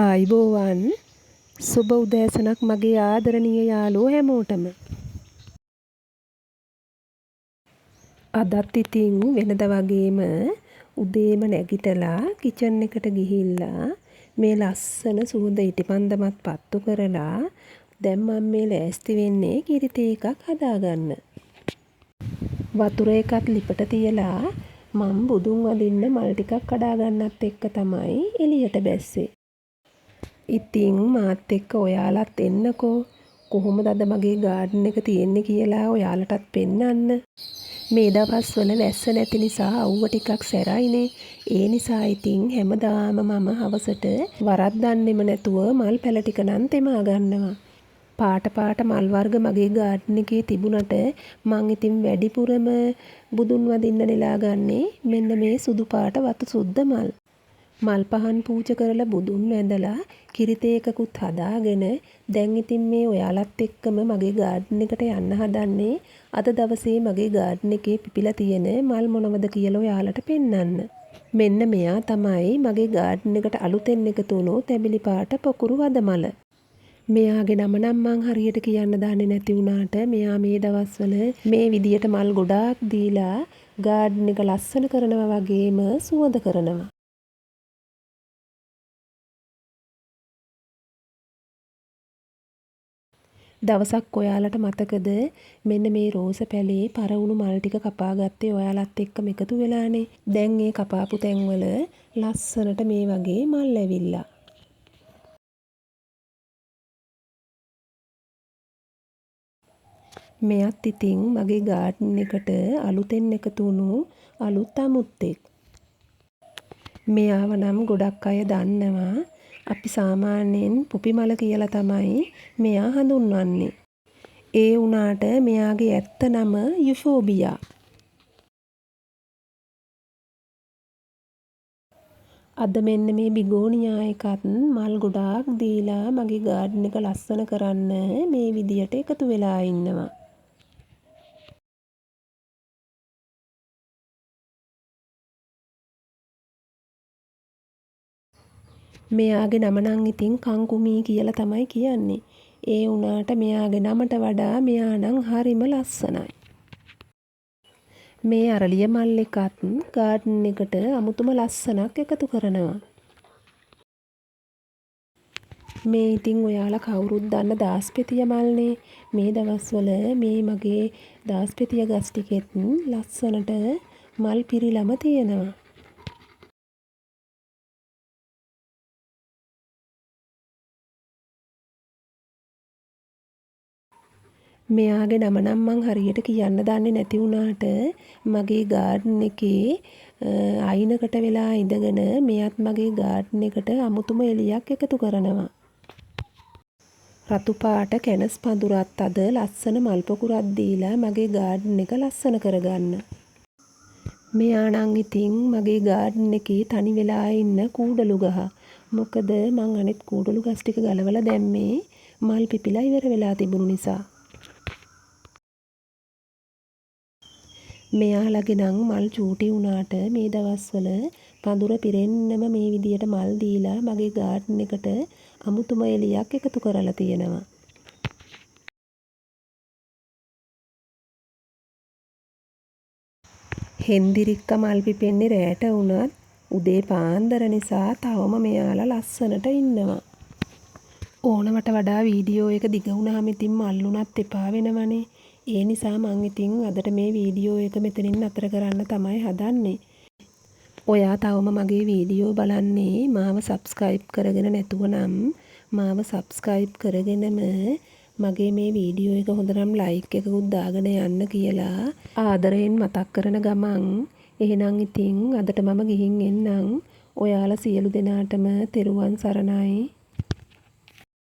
ආයිබෝවන් සුබ උදෑසනක් මගේ ආදරණීය යාළුවෝ හැමෝටම. අදත් ඉතින් වෙනද වගේම උදේම නැගිටලා කිචන් එකට ගිහිල්ලා මේ ලස්සන සුවඳ ඉටිපන්දමත් පත්තු කරලා දැන් මම මේ ලෑස්ති වෙන්නේ කිරි තේ එකක් හදාගන්න. වතුර එකත් ලිපට තියලා මම බුදුන් වදින්න මල් ටිකක් කඩා ගන්නත් එක්ක තමයි එළියට බැස්සේ. ඉතින් මාත් එක්ක ඔයාලත් එන්නකෝ කොහොමද අද මගේ ගාඩන් එක තියෙන්නේ කියලා ඔයාලටත් පෙන්නන්න. මේ දවස්වල වැස්ස නැති නිසා අවුව ටිකක් සැරයිනේ. ඒ නිසා ඉතින් හැමදාම මම හවසට වරද්දන්නෙම නැතුව මල් පැල ටික නම් තෙමා ගන්නවා. පාට මල් වර්ග මගේ ගාඩන් එකේ තිබුණට මං ඉතින් වැඩිපුරම බුදුන් වදින්න නෙලා ගන්නේ මෙන්න මේ සුදු පාට වතු සුද්ද මල්. මල් පහන් පූජ කරලා බුදුන් වැඳලා කිරි තේ එකකුත් හදාගෙන දැන් ඉතින් මේ ඔයාලත් එක්කම මගේ ගාඩන් එකට යන්න හදන්නේ අද දවසේ මගේ ගාඩන් එකේ පිපිලා තියෙන මල් මොනවද කියලා ඔයාලට පෙන්නන්න. මෙන්න මෙයා තමයි මගේ ගාඩන් එකට අලුතෙන් එකතු වුණු තැඹිලි පාට පොකුරු වදමල. මෙයාගේ නම නම් මං හරියට කියන්න දන්නේ නැති වුණාට මෙයා මේ දවස්වල මේ විදියට මල් ගොඩාක් දීලා ගාඩන් එක ලස්සන කරනවා වගේම සුවඳ කරනවා. දවසක් ඔයාලට මතකද මෙන්න මේ රෝස පැලේ පරවුණු මල් ටික කපාගත්තේ ඔයාලත් එක්කම එකතු වෙලානේ. දැන් ඒ කපාපු තැන්වල ලස්සනට මේ වගේ මල් ඇවිල්ලා. මෙයත් ඉතින් මගේ ගාඩන් එකට අලුතෙන් එකතු වුණු අලුත් අමුත්තෙක්. මෙයාව නම් ගොඩක් අය දන්නවා. අපි සාමාන්‍යයෙන් පුපි මල කියලා තමයි මෙයා හඳුන්වන්නේ. ඒ වුණාට මෙයාගේ ඇත්ත නම යුෆෝබියා. අද මෙන්න මේ බිගෝනියා එකත් මල් ගොඩාක් දීලා මගේ ගාඩන් එක ලස්සන කරන්න මේ විදියට එකතු වෙලා ඉන්නවා. මෙයාගේ නම නම් ඉතින් කංකුමී කියලා තමයි කියන්නේ. ඒ වුණාට මෙයාගේ නමට වඩා මෙයා නම් හරිම ලස්සනයි. මේ අරලිය මල් එකත් ගාඩන් එකට අමුතුම ලස්සනක් එකතු කරනවා. මේ ඉතින් ඔයාලා කවුරුත් දන්න දාස්පෙතිය මල්නේ. මේ දවස්වල මේ මගේ දාස්පෙතිය ගස් ටිකෙත් ලස්සනට මල් පිරිලම තියෙනවා. මෙයාගේ නම නම් මං හරියට කියන්න දන්නේ නැති වුණාට මගේ ගාඩන් එකේ අයිනකට වෙලා ඉඳගෙන මෙයත් මගේ ගාඩන් එකට අමුතුම එළියක් එකතු කරනවා. රතු පාට කැනස් පඳුරත් අද ලස්සන මල් පොකුරක් දීලා මගේ ගාඩන් එක ලස්සන කරගන්න. මෙයා නම් ඉතින් මගේ ගාඩන් එකේ තනි වෙලා ඉන්න කූඩලු ගහ. මොකද මං අනිත් කූඩලු ගස් ටික ගලවලා දැම්මේ මල් පිපිලා ඉවර වෙලා තිබුණු නිසා. මෙයාලගේ නම් මල් චූටි වුණාට මේ දවස්වල පඳුර පිරෙන්නම මේ විදියට මල් දීලා මගේ ගාඩන් එකට අමුතුම එළියක් එකතු කරලා තියෙනවා. හෙන්දිරික්ක මල් පිපෙන්නේ රැට වුණත් උදේ පාන්දර නිසා තවම මෙයාලා ලස්සනට ඉන්නවා. ඕනවට වඩා වීඩියෝ එක දිග වුණාම ඉතින් මල්ලුණත් එපා වෙනවනේ. ඒ නිසා මං ඉතින් අදට මේ වීඩියෝ එක මෙතනින් නතර කරන්න තමයි හදන්නේ. ඔයා තවම මගේ වීඩියෝ බලන්නේ මාව සබ්ස්ක්‍රයිබ් කරගෙන නැතුව නම් මාව සබ්ස්ක්‍රයිබ් කරගෙනම මගේ මේ වීඩියෝ එක හොඳනම් ලයික් එකකුත් දාගෙන යන්න කියලා ආදරයෙන් මතක් කරන ගමන් එහෙනම් ඉතින් අදට මම ගිහින් එන්නම්. ඔයාලා සියලු දෙනාටම තෙරුවන් සරණයි.